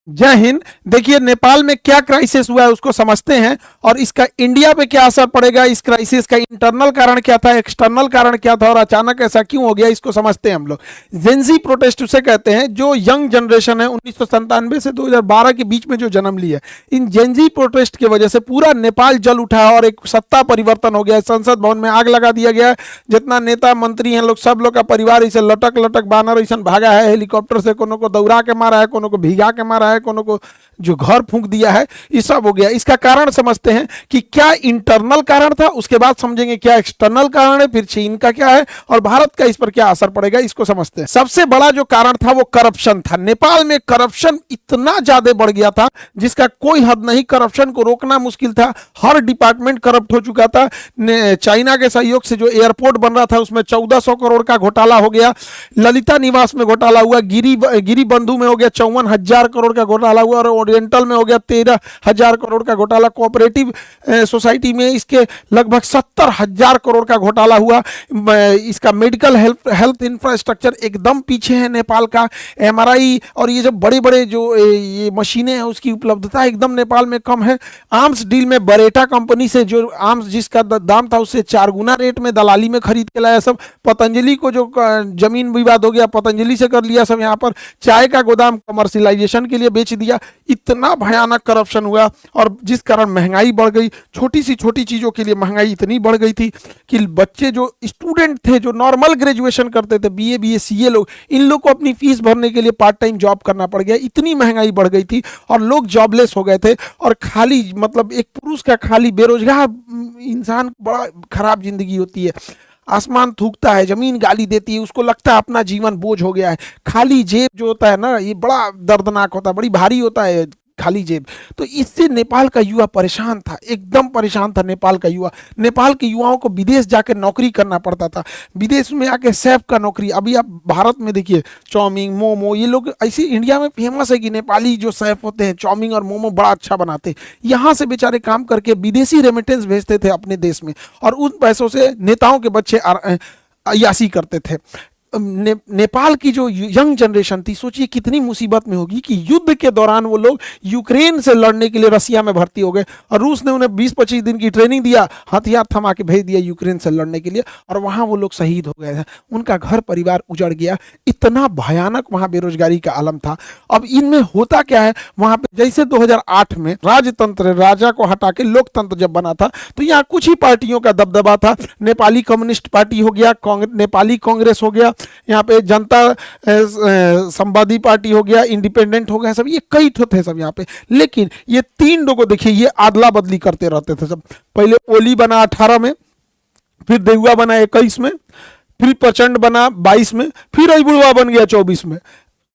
जय हिंद। देखिए नेपाल में क्या क्राइसिस हुआ है उसको समझते हैं और इसका इंडिया पे क्या असर पड़ेगा। इस क्राइसिस का इंटरनल कारण क्या था, एक्सटर्नल कारण क्या था और अचानक ऐसा क्यों हो गया, इसको समझते हैं हम लोग। जेंजी प्रोटेस्ट उसे कहते हैं जो यंग जनरेशन है 1997 से 2012 के बीच में जो जन्म ली है। इन जेंजी प्रोटेस्ट की वजह से पूरा नेपाल जल उठा और एक सत्ता परिवर्तन हो गया। संसद भवन में आग लगा दिया गया। जितना नेता मंत्री हैं लोग, सब लोग का परिवार इसे लटक लटक बानर ऐसा भागा है हेलीकॉप्टर से, कोनो को दौड़ा के मारा है, कोनो को भिगा के मारा है, कोनो को जो घर फूंक दिया है। ये सब हो गया। इसका कारण समझते हैं कि क्या इंटरनल कारण था, उसके बाद समझेंगे क्या एक्सटर्नल कारण है, फिर चीन का क्या है और भारत का इस पर क्या असर पड़ेगा, इसको समझते हैं। सबसे बड़ा जो कारण था वो करप्शन था। नेपाल में करप्शन इतना ज्यादा बढ़ गया था जिसका कोई हद नहीं। करप्शन को रोकना मुश्किल था, हर डिपार्टमेंट करप्ट हो चुका था। चाइना के सहयोग से जो एयरपोर्ट बन रहा था उसमें 1400 करोड़ का घोटाला हो गया। ललिता निवास में घोटाला हुआ, गिरी बंधु में हो गया 54,000 करोड़ का घोटाला हुआ और ओरिएंटल में हो गया 13,000 करोड़ का घोटाला। कोऑपरेटिव सोसाइटी में इसके लगभग 70,000 करोड़ का घोटाला हुआ। इसका मेडिकल हेल्थ इंफ्रास्ट्रक्चर एकदम पीछे है नेपाल का। एमआरआई और ये जो बड़े बड़े जो ये मशीनें हैं उसकी उपलब्धता एकदम नेपाल में कम है। आर्म्स डील में बरेटा कंपनी से जो आर्म्स जिसका दाम था उससे 4 गुना रेट में दलाली में खरीद के लाया सब। पतंजलि को जो जमीन विवाद हो गया पतंजलि से कर लिया सब। यहाँ पर चाय का गोदाम कमर्शियलाइजेशन के लिए बेच दिया। इतना भयानक करप्शन हुआ और जिस कारण महंगाई बढ़ गई। छोटी सी छोटी चीजों के लिए महंगाई इतनी बढ़ गई थी कि बच्चे जो स्टूडेंट थे जो नॉर्मल ग्रेजुएशन करते थे, बीए बीए सीए लोग, इन लोग को अपनी फीस भरने के लिए पार्ट टाइम जॉब करना पड़ गया। इतनी महंगाई बढ़ गई थी और लोग जॉबलेस हो गए थे। और खाली मतलब एक पुरुष का खाली बेरोजगार इंसान बड़ा खराब जिंदगी होती है। आसमान थूकता है, जमीन गाली देती है, उसको लगता है अपना जीवन बोझ हो गया है। खाली जेब जो होता है ना ये बड़ा दर्दनाक होता है, बड़ी भारी होता है खाली जेब। तो इससे नेपाल का युवा परेशान था, एकदम परेशान था नेपाल का युवा। नेपाल के युवाओं को विदेश जाकर नौकरी करना पड़ता था, विदेश में आके शेफ का नौकरी। अभी आप भारत में देखिए चाउमीन मोमो, ये लोग ऐसे इंडिया में फेमस है कि नेपाली जो शेफ होते हैं चाउमीन और मोमो बड़ा अच्छा बनाते हैं। यहाँ से बेचारे काम करके विदेशी रेमिटेंस भेजते थे अपने देश में और उन पैसों से नेताओं के बच्चे अयासी करते थे। नेपाल की जो यंग जनरेशन थी सोचिए कितनी मुसीबत में होगी कि युद्ध के दौरान वो लोग यूक्रेन से लड़ने के लिए रसिया में भर्ती हो गए और रूस ने उन्हें 20-25 दिन की ट्रेनिंग दिया, हथियार थमा के भेज दिया यूक्रेन से लड़ने के लिए और वहां वो लोग शहीद हो गए थे। उनका घर परिवार उजड़ गया। इतना भयानक वहां बेरोजगारी का आलम था। अब इनमें होता क्या है, वहां पे जैसे 2008 में राजतंत्र, राजा को हटा के लोकतंत्र जब बना था तो यहाँ कुछ ही पार्टियों का दबदबा था। नेपाली कम्युनिस्ट पार्टी हो गया, नेपाली कांग्रेस हो गया, यहाँ पे जनता संवादी पार्टी हो गया, इंडिपेंडेंट हो गया, सब ये कई ठो थे सब यहाँ पे। लेकिन ये 3 लोगों देखिए ये आदला बदली करते रहते थे सब। पहले ओली बना 18 में, फिर देहुआ बना 21 में, फिर प्रचंड बना 22 में, फिर अबुलवा बन गया 24 में।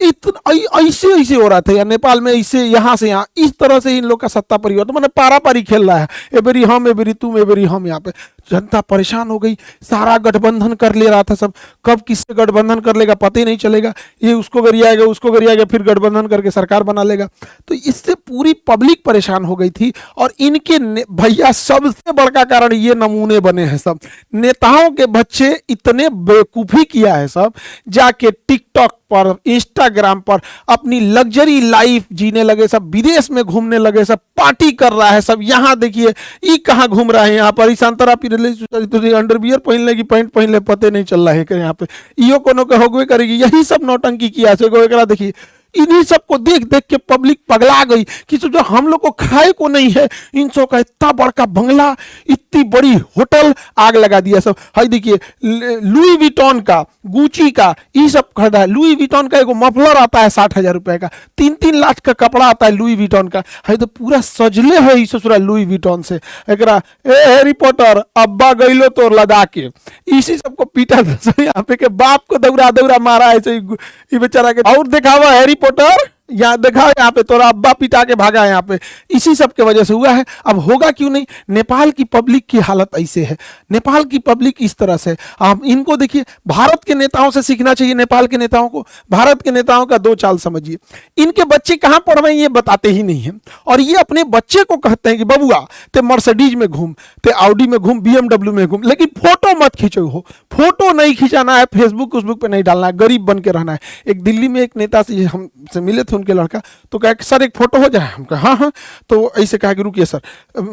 इतना ऐसे ऐसे हो रहा था यार नेपाल में, ऐसे यहाँ से यहाँ इस तरह से इन लोग का सत्ता परिवर्तन मैंने पारा पारी खेल रहा है। एबेरी हम, एबेरी तुम, एबेरी हम। यहाँ पे जनता परेशान हो गई, सारा गठबंधन कर ले रहा था सब। कब किससे गठबंधन कर लेगा पता ही नहीं चलेगा, ये उसको गरियाएगा उसको गरियाएगा, फिर गठबंधन करके सरकार बना लेगा। तो इससे पूरी पब्लिक परेशान हो गई थी। और इनके भैया सबसे बड़का कारण ये नमूने बने हैं सब। नेताओं के बच्चे इतने बेवकूफ़ी किया है सब, जाके टिकटॉक पर, इंस्टाग्राम पर अपनी लग्जरी लाइफ जीने लगे सब, विदेश में घूमने लगे सब, पार्टी कर रहा है सब। यहाँ देखिए ये कहाँ घूम रहा है, यहाँ पर ईशांतरा अंडरवियर पहन लेगी, पैंट पहन ले, पते नहीं चल रहा है कि यहाँ पे इो कोनो के होगवे करेगी। यही सब नौटंकी किया से देखिए। इन्हीं सबको देख देख के पब्लिक पगला गई कि जो हम लोग को खाए को नहीं है, इन सब का इतना बड़का बंगला, इतनी बड़ी होटल, आग लगा दिया सब। हाय देखिए लुई विटॉन का, गुची का, ये सब खरीदा है। लुई विटॉन का एगो मफलर आता है 60,000 रुपए का, 3-3 लाख का कपड़ा आता है लुई विटॉन का। हाय तो पूरा सजले है इस ससुरा लुई विटॉन से। एकरा हैरी पॉटर अब्बा गईलो तो लदा के इसी सबको पीटा यहाँ पे के बाप को दौड़ा दौड़ा मारा है ये बेचारा के। और दिखावा हैरी पॉटर यहाँ देखा, यहाँ पे तोरा अब्बा पिटा के भागा है यहाँ पे, इसी सब के वजह से हुआ है। अब होगा क्यों नहीं, नेपाल की पब्लिक की हालत ऐसे है, नेपाल की पब्लिक इस तरह से। आप इनको देखिए, भारत के नेताओं से सीखना चाहिए नेपाल के नेताओं को। भारत के नेताओं का 2 चाल समझिए। इनके बच्चे कहाँ पढ़ रहे हैं ये बताते ही नहीं है और ये अपने बच्चे को कहते हैं कि बबुआ ते मर्सिडीज में घूम, ते ऑडी में घूम, BMW में घूम, लेकिन फोटो मत खींचो हो। फोटो नहीं खिंचाना है, फेसबुक पे नहीं डालना है, गरीब बन के रहना है। एक दिल्ली में एक नेता से हमसे मिले थे, उनके लड़का, तो कहा कि सर एक फोटो हो जाए। हम कहा हाँ हाँ। तो ऐसे कहा कि रुकिए सर,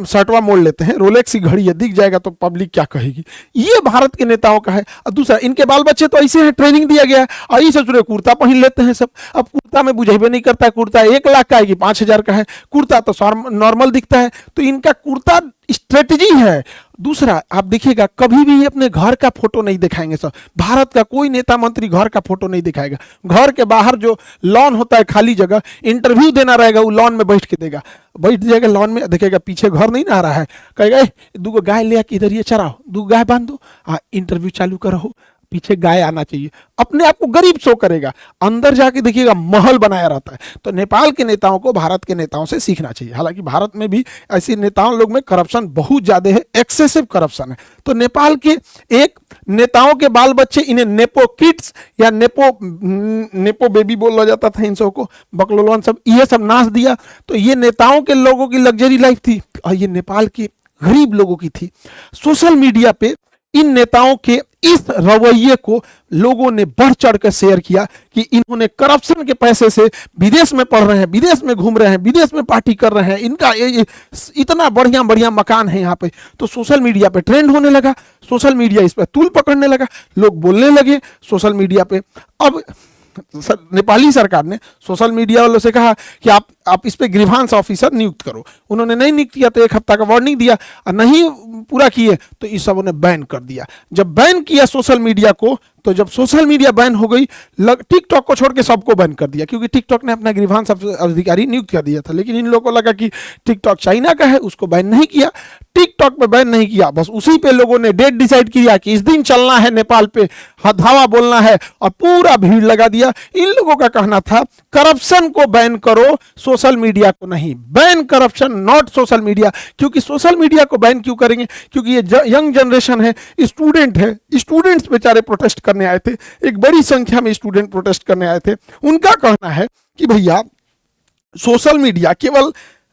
शर्टवा मोड़ लेते हैं, रोलेक्स की घड़ी है, दिख जाएगा तो पब्लिक क्या कहेगी। ये भारत के नेताओं का है। और दूसरा, इनके बाल बच्चे तो ऐसे हैं, ट्रेनिंग दिया गया है, और ये ससुरे कुर्ता पहन लेते हैं सब। अब कुर्ता में बुझेबे नहीं करता, कुर्ता 1 लाख का है कि 5,000 का है, कुर्ता तो नॉर्मल दिखता है। तो इनका कुर्ता स्ट्रेटजी है। दूसरा, आप देखिएगा कभी भी अपने घर का फोटो नहीं दिखाएंगे सर, भारत का कोई नेता मंत्री घर का फोटो नहीं दिखाएगा। घर के बाहर जो लॉन होता है, खाली जगह, इंटरव्यू देना रहेगा, वो लॉन में बैठ के देगा, बैठ जाएगा लॉन में, देखेगा पीछे घर नहीं ना आ रहा है, कहेगा दूगो गाय ले आके इधर ये चराओ, दूगो गाय बांध दो, हाँ इंटरव्यू चालू करो, पीछे गाय आना चाहिए। अपने आप को गरीब शो करेगा, अंदर जाके देखिएगा महल बनाया रहता है। तो नेपाल के नेताओं को भारत के नेताओं से सीखना चाहिए। हालांकि भारत में भी ऐसे नेताओं लोग में करप्शन बहुत ज्यादा है, एक्सेसिव करप्शन है। तो नेपाल के एक नेताओं के बाल बच्चे, इन्हें नेपो किड्स या नेपो बेबी बोला जाता था इन सबको, बकलोलवन सब, ये सब नाच दिया। तो ये नेताओं के लोगों की लग्जरी लाइफ थी, और ये नेपाल के गरीब लोगों की थी। सोशल मीडिया पे इन नेताओं के इस रवैये को लोगों ने बढ़ चढ़ कर शेयर किया कि इन्होंने करप्शन के पैसे से विदेश में पढ़ रहे हैं, विदेश में घूम रहे हैं, विदेश में पार्टी कर रहे हैं, इनका इतना बढ़िया बढ़िया मकान है यहाँ पे। तो सोशल मीडिया पे ट्रेंड होने लगा, सोशल मीडिया इस पर तूल पकड़ने लगा, लोग बोलने लगे सोशल मीडिया पे। अब नेपाली सरकार ने सोशल मीडिया वालों से कहा कि आप इस पे ग्रीवांस ऑफिसर नियुक्त करो। उन्होंने नहीं नियुक्त किया तो 1 हफ्ता का वार्निंग दिया, और नहीं पूरा किए तो इस सब ने बैन कर दिया। जब बैन किया सोशल मीडिया को, तो जब सोशल मीडिया बैन हो गई, टिकटॉक को छोड़ के सबको बैन कर दिया, क्योंकि टिकटॉक ने अपना ग्रीवांस अधिकारी नियुक्त कर दिया था। लेकिन इन लोगों को लगा कि टिकटॉक चाइना का है, उसको बैन नहीं किया, टिकटॉक पे बैन नहीं किया, बस उसी पे लोगों ने डेट डिसाइड किया कि इस दिन चलना है नेपाल पे, धावा बोलना है, और पूरा भीड़ लगा दिया। इन लोगों का कहना था करप्शन को बैन करो, सोशल मीडिया को नहीं। Ban corruption, not social media. क्योंकि सोशल मीडिया को बैन क्यों करेंगे? क्योंकि ये यंग जनरेशन है, स्टूडेंट है, स्टूडेंट्स बेचारे प्रोटेस्ट करने आए थे, एक बड़ी संख्या में स्टूडेंट प्रोटेस्ट करने आए थे। उनका कहना है कि भैया सोशल मीडिया केवल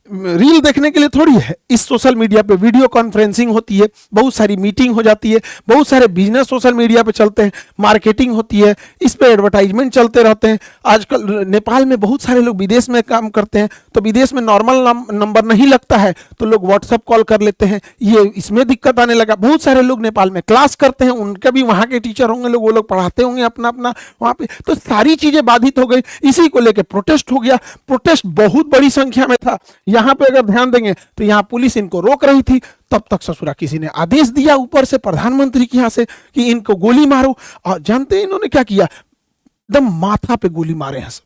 रील देखने के लिए थोड़ी है, इस सोशल मीडिया पे वीडियो कॉन्फ्रेंसिंग होती है, बहुत सारी मीटिंग हो जाती है, बहुत सारे बिजनेस सोशल मीडिया पे चलते हैं, मार्केटिंग होती है, इस पे एडवर्टाइजमेंट चलते रहते हैं। आजकल नेपाल में बहुत सारे लोग विदेश में काम करते हैं, तो विदेश में नॉर्मल नंबर नहीं लगता है, तो लोग व्हाट्सएप कॉल कर लेते हैं, ये इसमें दिक्कत आने लगा। बहुत सारे लोग नेपाल में क्लास करते हैं, उनके भी वहाँ के टीचर होंगे लोग, वो लोग पढ़ाते होंगे अपना अपना वहाँ पे, तो सारी चीजें बाधित हो गई। इसी को लेकर प्रोटेस्ट हो गया, प्रोटेस्ट बहुत बड़ी संख्या में था। यहाँ पे अगर ध्यान देंगे तो यहाँ पुलिस इनको रोक रही थी, तब तक ससुरा किसी ने आदेश दिया ऊपर से, प्रधानमंत्री के यहाँ से, कि इनको गोली मारो। और जानते हैं इन्होंने क्या किया? एकदम माथा पे गोली मारे हैं सब,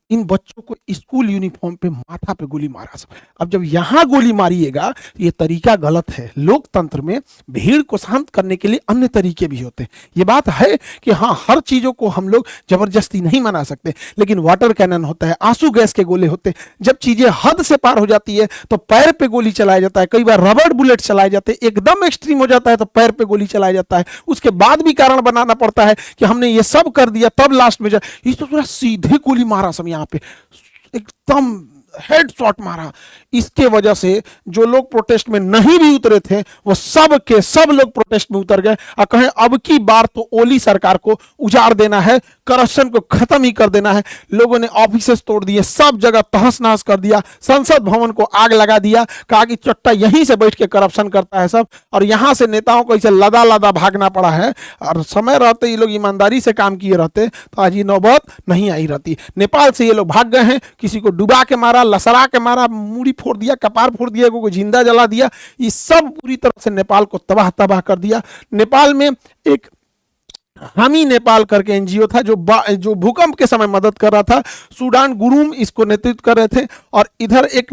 इन बच्चों को स्कूल यूनिफॉर्म पे माथा पे गोली मारा सब। अब जब यहां गोली मारिएगा तो ये तरीका गलत है। लोकतंत्र में भीड़ को शांत करने के लिए अन्य तरीके भी होते हैं। ये बात है कि हाँ, हर चीजों को हम लोग जबरदस्ती नहीं मना सकते, लेकिन वाटर कैनन होता है, आंसू गैस के गोले होते हैं। जब चीजें हद से पार हो जाती है तो पैर पे गोली चलाया जाता है, कई बार रबड़ बुलेट चलाए जाते हैं, एकदम एक्सट्रीम हो जाता है तो पैर पे गोली चलाया जाता है। उसके बाद भी कारण बनाना पड़ता है कि हमने ये सब कर दिया, तब लास्ट में इस तो पूरा सीधे गोली मारा सब, यहाँ पे एकदम हेड शॉट मारा। इसके वजह से जो लोग प्रोटेस्ट में नहीं भी उतरे थे वो सब के सब लोग प्रोटेस्ट में उतर गए और कहें अब की बार तो ओली सरकार को उजाड़ देना है, करप्शन को खत्म ही कर देना है। लोगों ने ऑफिसेस तोड़ दिए, सब जगह तहस नहस कर दिया, संसद भवन को आग लगा दिया, कहा कि चट्टा यहीं से बैठ के करप्शन करता है सब, और यहां से नेताओं को इसे लदा लदा भागना पड़ा है। और समय रहते ये लोग ईमानदारी से काम किए रहते तो आज ये नौबत नहीं आई रहती। नेपाल से ये लोग भाग गए हैं, किसी को डुबा के मारा, लसरा के मारा, मूड़ी फोड़ दिया, कपार फोड़ दिया, को जिंदा जला दिया। ये सब पूरी तरह से नेपाल को तबाह तबाह कर दिया। नेपाल में एक हामी नेपाल करके एनजीओ था जो भूकंप के समय मदद कर रहा था, सूडान गुरुम इसको नेतृत्व कर रहे थे, और इधर एक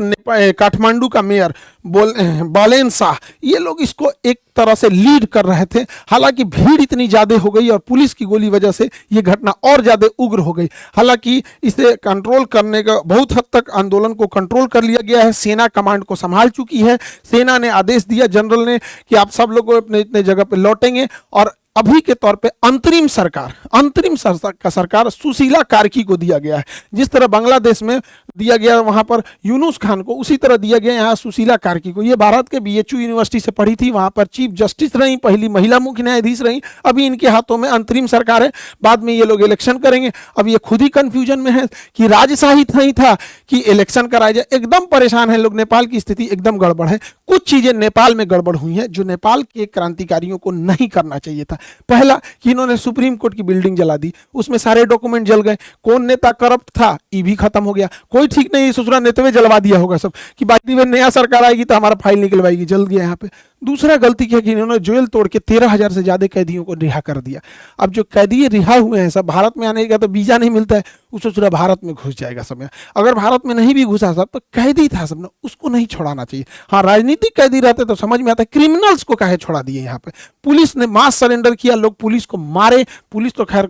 काठमांडू का मेयर बालेन शाह, ये लोग इसको एक तरह से लीड कर रहे थे। हालांकि भीड़ इतनी ज्यादा हो गई और पुलिस की गोली वजह से ये घटना और ज्यादा उग्र हो गई। हालांकि इसे कंट्रोल करने का बहुत हद तक आंदोलन को कंट्रोल कर लिया गया है, सेना कमांड को संभाल चुकी है। सेना ने आदेश दिया जनरल ने कि आप सब लोग अपने इतने जगह पे लौटेंगे, और अभी के तौर पे अंतरिम सरकार सुशीला कार्की को दिया गया है। जिस तरह बांग्लादेश में दिया गया वहां पर यूनुस खान को, उसी तरह दिया गया यहाँ सुशीला कार्की को। ये भारत के बीएचयू यूनिवर्सिटी से पढ़ी थी, वहां पर चीफ जस्टिस रही, पहली महिला मुख्य न्यायाधीश रही। अभी इनके हाथों में अंतरिम सरकार है, बाद में ये लोग इलेक्शन करेंगे। अब ये खुद ही कंफ्यूजन में है कि राजशाही नहीं था कि इलेक्शन कराया जाए, एकदम परेशान है लोग। नेपाल की स्थिति एकदम गड़बड़ है। कुछ चीजें नेपाल में गड़बड़ हुई हैं जो नेपाल के क्रांतिकारियों को नहीं करना चाहिए था। पहला कि इन्होंने सुप्रीम कोर्ट की बिल्डिंग जला दी, उसमें सारे डॉक्यूमेंट जल गए। कौन नेता करप्ट था ये भी खत्म हो गया। कोई ठीक नहीं, ससुरा नेता में जलवा दिया होगा सब कि बाकी में नया सरकार आएगी तो हमारा फाइल निकलवाएगी, जल गया यहाँ पे। दूसरा गलती क्या कि इन्होंने जेल तोड़ के 13,000 से ज्यादा कैदियों को रिहा कर दिया। अब जो कैदी रिहा हुए हैं सब, भारत में आने का तो वीजा नहीं मिलता है, उसको पूरा भारत में घुस जाएगा सब। अगर भारत में नहीं भी घुसा सब तो कैदी था सब, उसको नहीं छोड़ाना चाहिए। हाँ, राजनीतिक कैदी रहते तो समझ में आता है, क्रिमिनल्स को काहे छोड़ा दिए यहाँ पे। पुलिस ने मास सरेंडर किया, लोग पुलिस को मारे। पुलिस तो खैर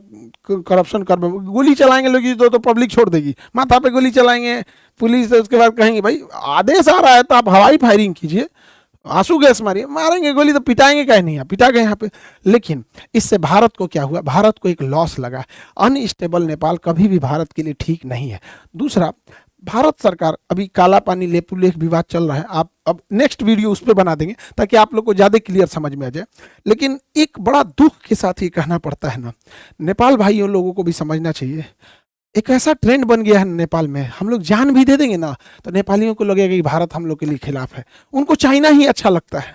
करप्शन कर, गोली चलाएंगे लोग तो पब्लिक छोड़ देगी, माथा पे गोली चलाएंगे पुलिस, उसके बाद कहेंगे भाई आदेश आ रहा है तो आप हवाई फायरिंग कीजिए, आंसू गैस मारिए, मारेंगे गोली तो पिटाएंगे कहीं नहीं, पिटा गए यहाँ पे। लेकिन इससे भारत को क्या हुआ, भारत को एक लॉस लगा। अनस्टेबल नेपाल कभी भी भारत के लिए ठीक नहीं है। दूसरा, भारत सरकार, अभी काला पानी लेपू लेख विवाद चल रहा है, आप अब नेक्स्ट वीडियो उस पर बना देंगे ताकि आप लोग को ज़्यादा क्लियर समझ में आ जाए। लेकिन एक बड़ा दुख के साथ ये कहना पड़ता है ना, नेपाल भाइयों लोगों को भी समझना चाहिए, एक ऐसा ट्रेंड बन गया है नेपाल में, हम लोग जान भी दे देंगे ना तो नेपालियों को लगेगा कि भारत हम लोग के लिए खिलाफ है। उनको चाइना ही अच्छा लगता है।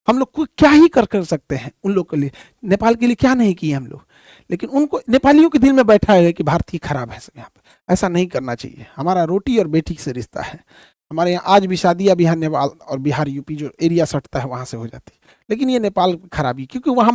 हम लोग को क्या ही कर सकते हैं उन लोग के लिए, नेपाल के लिए क्या नहीं किए हम लोग। लेकिन उनको, नेपालियों के दिल में बैठा है कि भारत ही खराब है यहाँ पे। ऐसा नहीं करना चाहिए। हमारा रोटी और बेटी से रिश्ता है। हमारे यहाँ आज भी शादियाँ बिहार नेपाल और बिहार यूपी जो एरिया सटता है वहाँ से हो जाती है। लेकिन ये नेपाल की खराबी, क्योंकि वहाँ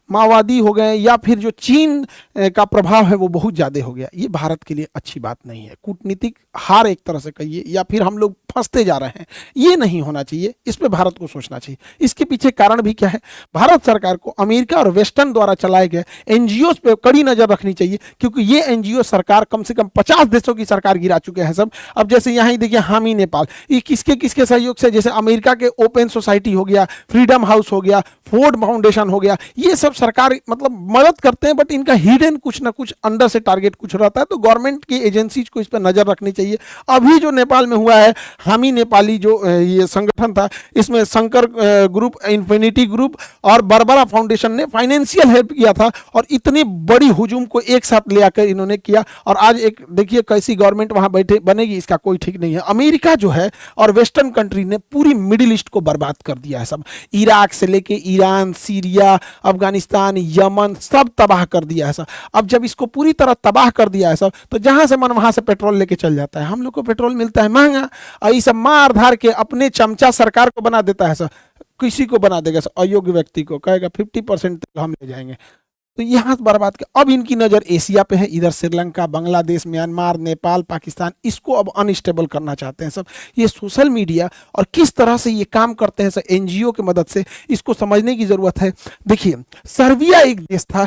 माओवादी हो गए या फिर जो चीन का प्रभाव है वो बहुत ज़्यादा हो गया। ये भारत के लिए अच्छी बात नहीं है। कूटनीतिक हार एक तरह से कहिए, या फिर हम लोग फंसते जा रहे हैं, ये नहीं होना चाहिए। इस पे भारत को सोचना चाहिए। इसके पीछे कारण भी क्या है, भारत सरकार को अमेरिका और वेस्टर्न द्वारा चलाए गए एनजीओ पे कड़ी नजर रखनी चाहिए, क्योंकि ये एनजीओ सरकार कम से कम 50 देशों की सरकार गिरा चुके हैं सब। अब जैसे यहाँ ही देखिए हामी नेपाल, ये किसके किसके सहयोग से, जैसे अमेरिका के ओपन सोसाइटी हो गया, फ्रीडम हाउस हो गया, फोर्ड फाउंडेशन हो गया, ये सब सरकार मतलब मदद करते हैं, बट इनका हिडन कुछ ना कुछ अंदर से टारगेट कुछ रहता है। तो गवर्नमेंट की एजेंसीज को इस पर नजर रखनी चाहिए। अभी जो नेपाल में हुआ है, हामी नेपाली जो ये संगठन था, इसमें शंकर ग्रुप, इन्फिनिटी ग्रुप और बरबरा फाउंडेशन ने फाइनेंशियल हेल्प किया था, और इतनी बड़ी हुजूम को एक साथ ले आकर इन्होंने किया। और आज एक देखिए कैसी गवर्नमेंट वहां बैठे बनेगी, इसका कोई ठीक नहीं है। अमेरिका जो है और वेस्टर्न कंट्री ने पूरी मिडिल ईस्ट को बर्बाद कर दिया है सब। इराक से लेके ईरान, सीरिया, अफगानिस्तान, यमन, सब तबाह कर दिया है सब। अब जब इसको पूरी तरह तबाह कर दिया है सब, तो जहां से मन वहां से पेट्रोल लेके चल जाता है। हम लोग को पेट्रोल मिलता है महंगा, और ये सब मार धार के अपने चमचा सरकार को बना देता है सब। किसी को बना देगा सब, अयोग्य व्यक्ति को कहेगा 50% हम ले जाएंगे। तो यहाँ बर्बाद के, अब इनकी नज़र एशिया पे है। इधर श्रीलंका, बांग्लादेश, म्यांमार, नेपाल, पाकिस्तान, इसको अब अनस्टेबल करना चाहते हैं सब। ये सोशल मीडिया और किस तरह से ये काम करते हैं सब एनजीओ की मदद से, इसको समझने की ज़रूरत है। देखिए, सर्बिया एक देश था,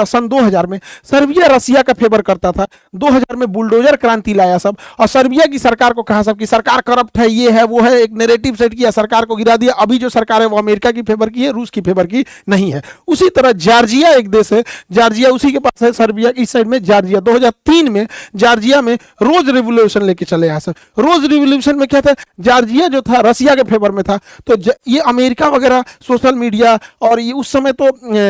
सन 2000 में सर्बिया रसिया का फेवर करता था। 2000 में बुलडोजर क्रांति लाया सब, और सर्बिया की सरकार को कहा सब कि सरकार करप्ट है, ये है वो है, एक नैरेटिव सेट किया, सरकार को गिरा दिया। अभी जो सरकार है वो अमेरिका की फेवर की है, रूस की फेवर की नहीं है। उसी तरह जॉर्जिया एक देश है, जॉर्जिया उसी के पास है, सर्बिया की साइड में जॉर्जिया। 2003 में जॉर्जिया में रोज रेवोल्यूशन लेके चले आए सर। रोज रेवोल्यूशन में क्या था, जॉर्जिया जो था रसिया के फेवर में था। तो ये अमेरिका वगैरह सोशल मीडिया, और ये उस समय तो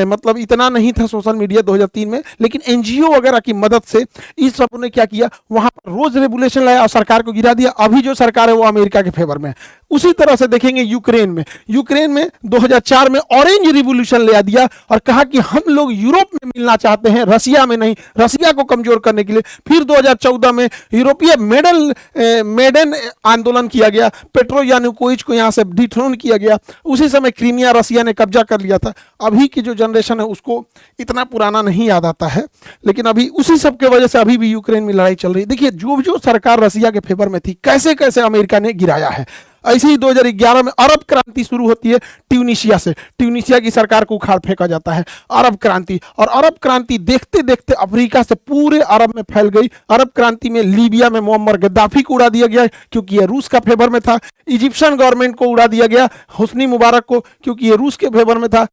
मतलब इतना नहीं था सोशल मीडिया 2003 में, लेकिन एनजीओ वगैरह की मदद से इस सब ने क्या किया, वहां पर रोज रेवोल्यूशन लाया और सरकार को गिरा दिया। अभी जो सरकार है वो अमेरिका के फेवर में है। उसी तरह से देखेंगे यूक्रेन में 2004 में ऑरेंज रिवोल्यूशन ले दिया और कहा कि हम लोग यूरोप में मिलना चाहते हैं, रसिया में नहीं, रसिया को कमजोर करने के लिए। फिर 2014 में यूरोपीय मेडन आंदोलन किया गया, पेट्रो यानुकोविच को यहां से डिथ्रोन किया गया। उसी समय क्रीमिया रसिया ने कब्जा कर लिया था। अभी की जो जनरेशन है उसको इतना पुराना नहीं याद आता है, लेकिन अभी उसी सब के वजह से अभी भी यूक्रेन में लड़ाई चल रही है। देखिए, जो सरकार रसिया के फेवर में थी, कैसे कैसे अमेरिका ने गिराया है। ऐसे ही 2011 में अरब क्रांति शुरू होती है ट्यूनीशिया से, ट्यूनीशिया की सरकार को उखाड़ फेंका जाता है, अरब क्रांति। और अरब क्रांति देखते देखते अफ्रीका से पूरे अरब में फैल गई। अरब क्रांति में लीबिया में मोअम्मर गद्दाफी को उड़ा दिया गया क्योंकि ये रूस का फेवर में था। इजिप्शियन गवर्नमेंट को उड़ा दिया गया, हुस्नी मुबारक को, क्योंकि ये रूस के फेवर में था।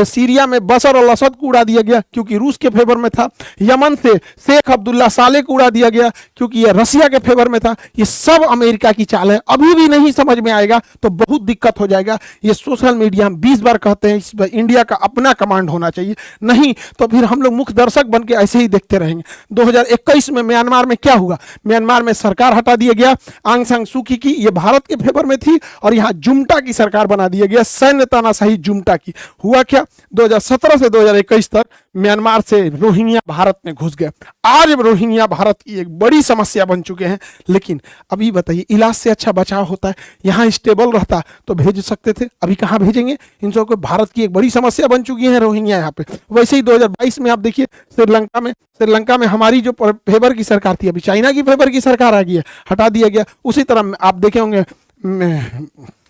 सीरिया में बशर अल असद को उड़ा दिया गया क्योंकि रूस के फेवर में था। यमन से शेख अब्दुल्ला साले को उड़ा दिया गया क्योंकि ये रसिया के फेवर में था। ये सब अमेरिका की चाल है। अभी भी नहीं समझ में आएगा तो बहुत दिक्कत हो जाएगा। ये सोशल मीडिया हम 20 बार कहते हैं, इस पर इंडिया का अपना कमांड होना चाहिए, नहीं तो फिर हम लोग मुख्य दर्शक बन के ऐसे ही देखते रहेंगे। 2021 में म्यांमार में क्या हुआ? म्यांमार में सरकार हटा दिया गया आंग सान सू की, ये भारत के फेवर में थी, और यहाँ जुम्टा की सरकार बना दिया गया, सैन्य तानाशाही जुम्टा की। हुआ क्या? 2017 से 2021 तक म्यांमार से रोहिंग्या भारत में घुस गए। आज रोहिंग्या भारत की एक बड़ी समस्या बन चुके हैं। लेकिन अभी बताइए, इलाज से अच्छा बचाव होता है। यहाँ स्टेबल रहता तो भेज सकते थे, अभी कहाँ भेजेंगे? इन सबको भारत की एक बड़ी समस्या बन चुकी है रोहिंग्या यहाँ पे। वैसे ही 2022 में आप देखिए श्रीलंका में हमारी जो फेवर की सरकार थी, अभी चाइना की फेवर की सरकार आ गई है, हटा दिया गया। उसी तरह आप देखे होंगे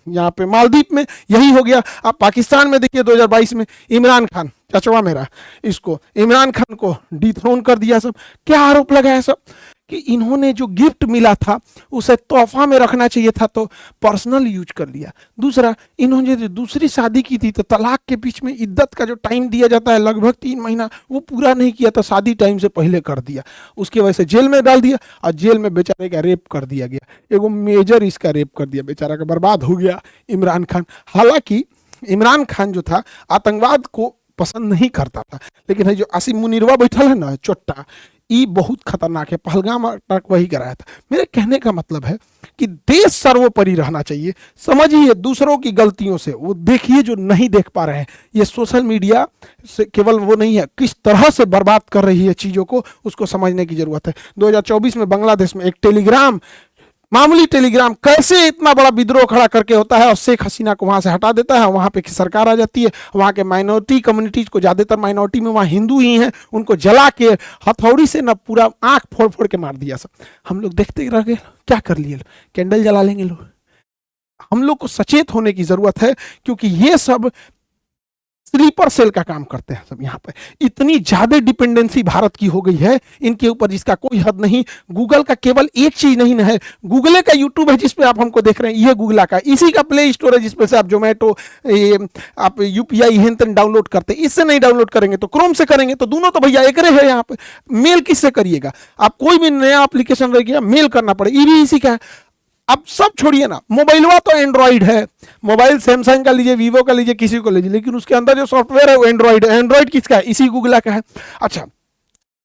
यहाँ पे मालदीव में यही हो गया। आप पाकिस्तान में देखिए 2022 में इमरान खान, चचवा मेरा, इसको इमरान खान को डिथ्रोन कर दिया। सब क्या आरोप लगाया? सब कि इन्होंने जो गिफ्ट मिला था उसे तोहफा में रखना चाहिए था तो पर्सनल यूज कर लिया। दूसरा, इन्होंने जो दूसरी शादी की थी तो तलाक के बीच में इद्दत का जो टाइम दिया जाता है लगभग 3 महीना, वो पूरा नहीं किया तो शादी टाइम से पहले कर दिया। उसकी वजह से जेल में डाल दिया और जेल में बेचारे का रेप कर दिया गया। एगो मेजर इसका रेप कर दिया, बेचारा का बर्बाद हो गया इमरान खान। हालांकि इमरान खान जो था आतंकवाद को पसंद नहीं करता था, लेकिन है जो आसिम मुनीरवा बैठल है ना चोट्टा, ये बहुत खतरनाक है। पहलगाम अटैक वही कराया था। मेरे कहने का मतलब है कि देश सर्वोपरि रहना चाहिए। समझिए दूसरों की गलतियों से, वो देखिए जो नहीं देख पा रहे हैं। ये सोशल मीडिया से केवल वो नहीं है, किस तरह से बर्बाद कर रही है चीज़ों को, उसको समझने की जरूरत है। 2024 में बांग्लादेश में एक टेलीग्राम, मामूली टेलीग्राम कैसे इतना बड़ा विद्रोह खड़ा करके होता है और शेख हसीना को वहां से हटा देता है। वहां पे सरकार आ जाती है, वहां के माइनॉरिटी कम्युनिटीज को, ज्यादातर माइनॉरिटी में वहां हिंदू ही हैं, उनको जला के हथौड़ी से ना पूरा आंख फोड़ फोड़ के मार दिया। सब हम लोग देखते रह गए। क्या कर लिए? कैंडल जला लेंगे लोग। हम लोग को सचेत होने की जरूरत है क्योंकि ये सब स्लीपर सेल का काम करते हैं सब। यहाँ पे इतनी ज्यादा डिपेंडेंसी भारत की हो गई है इनके ऊपर जिसका कोई हद नहीं। गूगल का केवल एक चीज नहीं है, गूगल का यूट्यूब है जिसपे आप हमको देख रहे हैं, ये गूगल का, इसी का प्ले स्टोर है जिसपे से आप जोमेटो, आप यूपीआई हेन डाउनलोड करते हैं। इससे नहीं डाउनलोड करेंगे तो क्रोम से करेंगे, तो दोनों तो भैया एक है। यहाँ पे मेल किससे करिएगा? आप कोई भी नया एप्लीकेशन रह गया मेल करना पड़े, ये भी इसी का है। अब सब छोड़िए ना, मोबाइलवा तो एंड्रॉइड है, मोबाइल सैमसंग का लीजिए, वीवो का लीजिए, किसी को लीजिए, लेकिन उसके अंदर जो सॉफ्टवेयर है वो एंड्रॉइड है। एंड्रॉइड किसका है? इसी गूगल का है। अच्छा,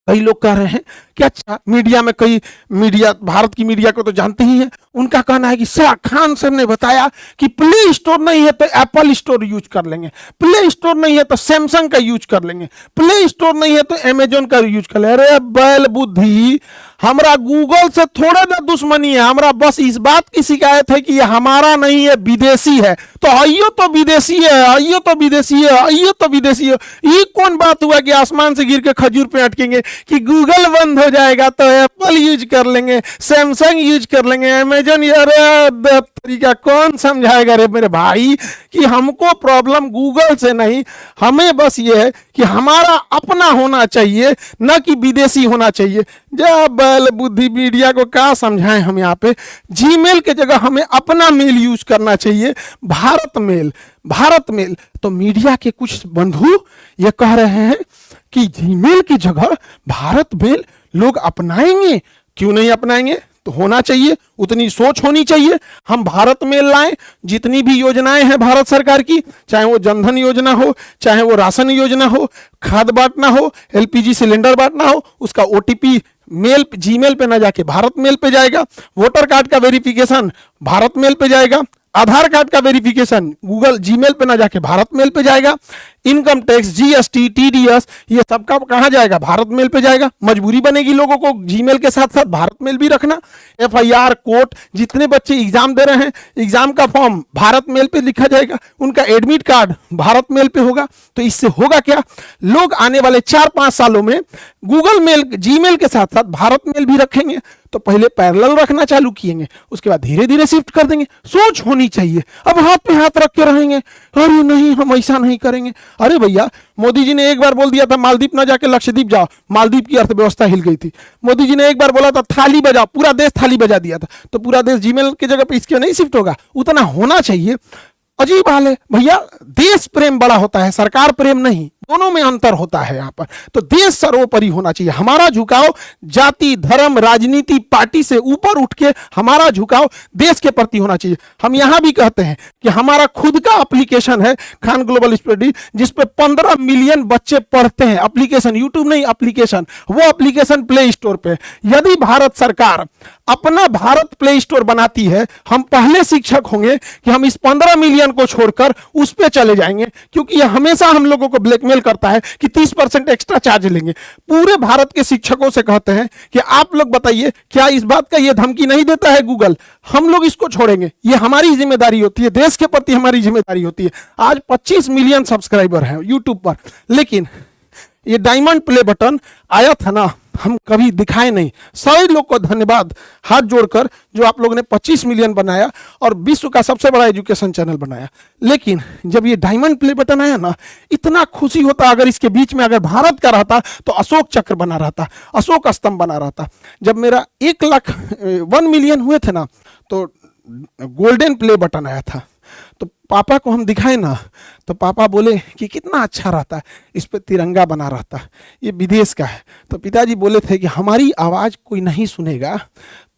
कई लोग कह रहे हैं कि अच्छा मीडिया में, कई मीडिया, भारत की मीडिया को तो जानते ही हैं, उनका कहना है कि शाह खान साहब ने बताया कि प्ले स्टोर नहीं है तो एप्पल स्टोर यूज कर लेंगे, प्ले स्टोर नहीं है तो सैमसंग का यूज कर लेंगे, प्ले स्टोर नहीं है तो अमेजोन का यूज कर लेंगे। अरे बैल बुद्धि, हमरा गूगल से थोड़ा ना दुश्मनी है, हमरा बस इस बात की शिकायत है कि ये हमारा नहीं है, विदेशी है। तो आइयो तो विदेशी है, आइयो तो विदेशी है, आइयो तो विदेशी है। ये कौन बात हुआ कि आसमान से गिर के खजूर पे अटकेंगे कि गूगल बंद हो जाएगा तो एप्पल यूज कर लेंगे, सैमसंग यूज कर लेंगे, अमेजन। अरे तरीका कौन समझाएगा रे मेरे भाई कि हमको प्रॉब्लम गूगल से नहीं, हमें बस ये है कि हमारा अपना होना चाहिए, न कि विदेशी होना चाहिए। जब बैल बुद्धि मीडिया को क्या समझाएं हम यहाँ पे। जीमेल के जगह हमें अपना मेल यूज करना चाहिए, भारत मेल, भारत मेल। तो मीडिया के कुछ बंधु ये कह रहे हैं कि जीमेल की जगह भारत मेल लोग अपनाएंगे। क्यों नहीं अपनाएंगे? तो होना चाहिए, उतनी सोच होनी चाहिए। हम भारत मेल लाएं, जितनी भी योजनाएं हैं भारत सरकार की, चाहे वो जनधन योजना हो, चाहे वो राशन योजना हो, खाद बांटना हो, एलपीजी सिलेंडर बांटना हो, उसका ओटीपी मेल, जीमेल पे ना जाके भारत मेल पे जाएगा। वोटर कार्ड का वेरिफिकेशन भारत मेल पे जाएगा। आधार कार्ड का वेरिफिकेशन गूगल जीमेल पे ना जाके भारत मेल पे जाएगा। इनकम टैक्स, जीएसटी, टीडीएस, ये सबका कहाँ जाएगा? भारत मेल पे जाएगा। मजबूरी बनेगी लोगों को जीमेल के साथ साथ भारत मेल भी रखना। एफआईआर, कोर्ट, जितने बच्चे एग्जाम दे रहे हैं, एग्जाम का फॉर्म भारत मेल पे लिखा जाएगा, उनका एडमिट कार्ड भारत मेल पे होगा। तो इससे होगा क्या? लोग आने वाले 4-5 सालों में गूगल मेल, जीमेल के साथ साथ भारत मेल भी रखेंगे। तो पहले पैरेलल रखना चालू किएंगे, उसके बाद धीरे धीरे शिफ्ट कर देंगे। सोच होनी चाहिए। अब हाथ पे हाथ रख के रहेंगे, अरे नहीं हम ऐसा नहीं करेंगे। अरे भैया, मोदी जी ने एक बार बोल दिया था मालदीप ना जाके लक्षद्वीप जाओ, मालदीप की अर्थव्यवस्था हिल गई थी। मोदी जी ने एक बार बोला था थाली बजाओ, पूरा देश थाली बजा दिया था। तो पूरा देश जीमेल की जगह पे इसके नहीं शिफ्ट होगा? उतना होना चाहिए। अजीब हाल है भैया। देश प्रेम बड़ा होता है, सरकार प्रेम नहीं, दोनों में अंतर होता है यहाँ पर। तो देश सर्वोपरि होना चाहिए। हमारा झुकाव जाति धर्म राजनीति पार्टी से ऊपर उठ के हमारा झुकाव देश के प्रति होना चाहिए। हम यहाँ भी कहते हैं कि हमारा खुद का एप्लीकेशन है खान ग्लोबल स्टडी, जिसपे 15 मिलियन बच्चे पढ़ते हैं। एप्लीकेशन, यूट्यूब नहीं, एप्लीकेशन। वो एप्लीकेशन प्ले स्टोर पे। यदि भारत सरकार अपना भारत प्ले स्टोर बनाती है, हम पहले शिक्षक होंगे कि हम इस 15 मिलियन को छोड़कर उस पे चले जाएंगे, क्योंकि यह हमेशा हम लोगों को ब्लैकमेल करता है कि 30% एक्स्ट्रा चार्ज लेंगे। पूरे भारत के शिक्षकों से कहते हैं कि आप लोग बताइए, क्या इस बात का ये धमकी नहीं देता है गूगल? हम लोग इसको छोड़ेंगे, ये हमारी जिम्मेदारी होती है, देश के प्रति हमारी जिम्मेदारी होती है। आज 25 मिलियन सब्सक्राइबर हैं यूट्यूब पर, लेकिन ये डायमंड प्ले बटन आया था ना, हम कभी दिखाए नहीं। सभी लोग को धन्यवाद हाथ जोड़कर जो आप लोगों ने 25 मिलियन बनाया और विश्व का सबसे बड़ा एजुकेशन चैनल बनाया। लेकिन जब ये डायमंड प्ले बटन आया ना, इतना खुशी होता। अगर इसके बीच में अगर भारत का रहता तो अशोक चक्र बना रहता, अशोक स्तंभ बना रहता। जब मेरा 1 मिलियन हुए थे ना, तो गोल्डन प्ले बटन आया था। तो पापा को हम दिखाए ना, तो पापा बोले कि कितना अच्छा रहता, इस पे तिरंगा बना रहता, ये विदेश का है। तो पिताजी बोले थे कि हमारी आवाज़ कोई नहीं सुनेगा,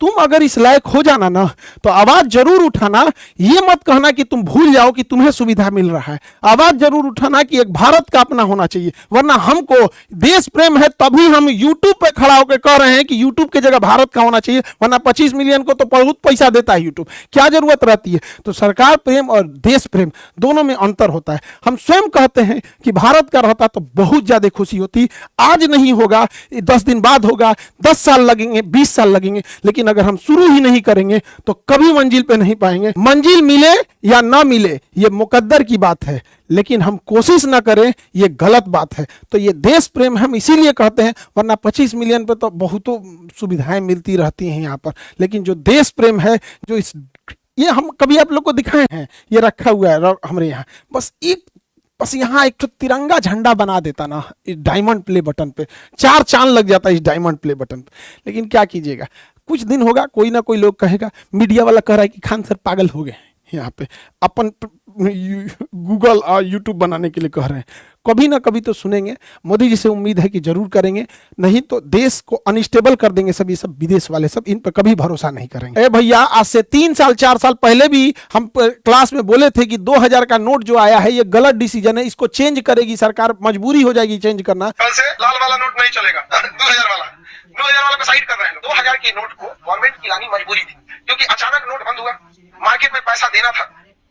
तुम अगर इस लायक हो जाना ना तो आवाज़ जरूर उठाना। ये मत कहना कि तुम भूल जाओ कि तुम्हें सुविधा मिल रहा है। आवाज़ जरूर उठाना कि एक भारत का अपना होना चाहिए। वरना हमको देश प्रेम है तभी हम यूट्यूब पे खड़ा होकर कह रहे हैं कि यूट्यूब की जगह भारत का होना चाहिए। वरना 25 मिलियन को तो बहुत पैसा देता है यूट्यूब, क्या जरूरत रहती है? तो सरकार प्रेम और देश प्रेम दोनों में अंतर होता है। हम स्वयं कहते हैं कि भारत का रहता तो बहुत ज्यादा खुशी होती। आज नहीं होगा, 10 दिन बाद होगा, 10 साल लगेंगे, 20 साल लगेंगे, लेकिन अगर हम शुरू ही नहीं करेंगे तो कभी मंजिल पे नहीं पाएंगे। मंजिल मिले या ना मिले ये मुकद्दर की बात है, लेकिन हम कोशिश ना करें ये गलत बात है। तो ये देश प्रेम हम इसीलिए कहते हैं, वरना 25 मिलियन पे तो बहुतों सुविधाएं मिलती रहती हैं यहाँ पर। लेकिन जो देश प्रेम है, जो इस ये हम कभी आप लोग को दिखाए हैं, ये रखा हुआ है हमारे यहाँ। बस यहाँ एक तो तिरंगा झंडा बना देता ना इस डायमंड प्ले बटन पे, 4 चांद लग जाता है इस डायमंड प्ले बटन पे। लेकिन क्या कीजिएगा, कुछ दिन होगा, कोई ना कोई लोग कहेगा, मीडिया वाला कह रहा है कि खान सर पागल हो गए यहाँ पे, अपन गूगल और यूट्यूब बनाने के लिए कह रहे हैं। कभी ना कभी तो सुनेंगे। मोदी जी से उम्मीद है कि जरूर करेंगे, नहीं तो देश को अनस्टेबल कर देंगे सब। ये सब विदेश वाले सब, इन पर कभी भरोसा नहीं करेंगे। भैया, आज से 3 साल 4 साल पहले भी हम क्लास में बोले थे कि 2000 का नोट जो आया है ये गलत डिसीजन है, इसको चेंज करेगी सरकार, मजबूरी हो जाएगी चेंज करना। कल से लाल वाला नोट नहीं चलेगा, 2000 वाला को साइड कर रहे हैं। 2000 के नोट को गवर्नमेंट की लानी मजबूरी थी, क्योंकि अचानक नोट बंद हुआ, मार्केट में पैसा देना था,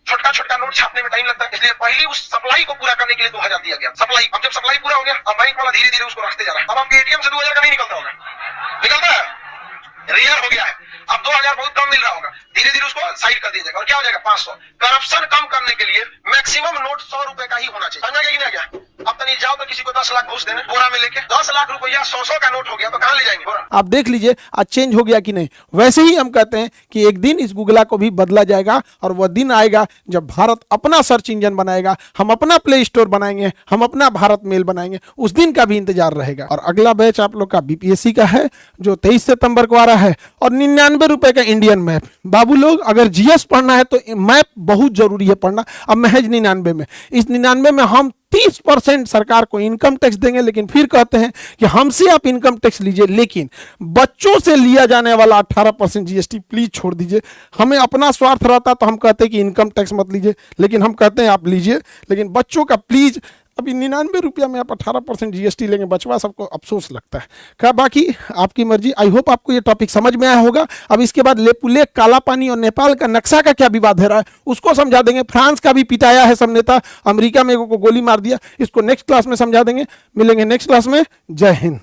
छोटा नोट छापने में टाइम लगता है, इसलिए पहले उस सप्लाई को पूरा करने के लिए 2000 दिया गया। सप्लाई, अब जब सप्लाई पूरा हो गया, अब बैंक वाला धीरे धीरे उसको रखते जा रहा है। अब आपके एटीएम से 2000 का नहीं निकलता होगा, निकलता है, रेयर हो गया है। अब 2000 बहुत कम मिल रहा होगा, धीरे धीरे उसको साइड कर दिया जाएगा। और क्या हो जाएगा, 500। करप्शन कम करने के लिए मैक्सिमम नोट 100 रुपए का ही होना चाहिए। समझा गया कि नहीं? क्या अब तो नहीं जाओ तो किसी को 10 लाख घूस देने बोरा में लेके, 10 लाख रुपया 100 का नोट हो गया तो कहां ले जाएंगे बोरा? आप देख लीजिए आज चेंज हो गया कि नहीं। वैसे ही हम कहते हैं कि एक दिन इस गूगला को भी बदला जाएगा, और वह दिन आएगा जब भारत अपना सर्च इंजन बनाएगा, हम अपना प्ले स्टोर बनाएंगे, हम अपना भारत मेल बनाएंगे। उस दिन का भी इंतजार रहेगा। और अगला बैच आप लोग का बीपीएससी का है, जो 23 सितंबर को आ रहा है, और 99 रुपए का इंडियन मैप। बाबू लोग, अगर जीएस पढ़ना है तो मैप बहुत जरूरी है पढ़ना। अब महज 99 में, इस 99 में हम 30% सरकार को इनकम टैक्स देंगे, लेकिन फिर कहते हैं कि हमसे आप इनकम टैक्स लीजिए, लेकिन बच्चों से लिया जाने वाला 18% जीएसटी प्लीज छोड़ दीजिए। हमें अपना स्वार्थ रहता तो हम कहते हैं कि इनकम टैक्स मत लीजिए, लेकिन हम कहते हैं आप लीजिए, लेकिन बच्चों का प्लीज। अभी 99 रुपया में आप 18% जीएसटी लेंगे, बचवा सबको अफसोस लगता है। क्या बाकी आपकी मर्जी। आई होप आपको ये टॉपिक समझ में आया होगा। अब इसके बाद लेपुलेख, काला पानी और नेपाल का नक्शा का क्या विवाद है रहा है उसको समझा देंगे। फ्रांस का भी पिटाया है सब नेता, अमेरिका में को गोली मार दिया, इसको नेक्स्ट क्लास में समझा देंगे। मिलेंगे नेक्स्ट क्लास में। जय हिंद।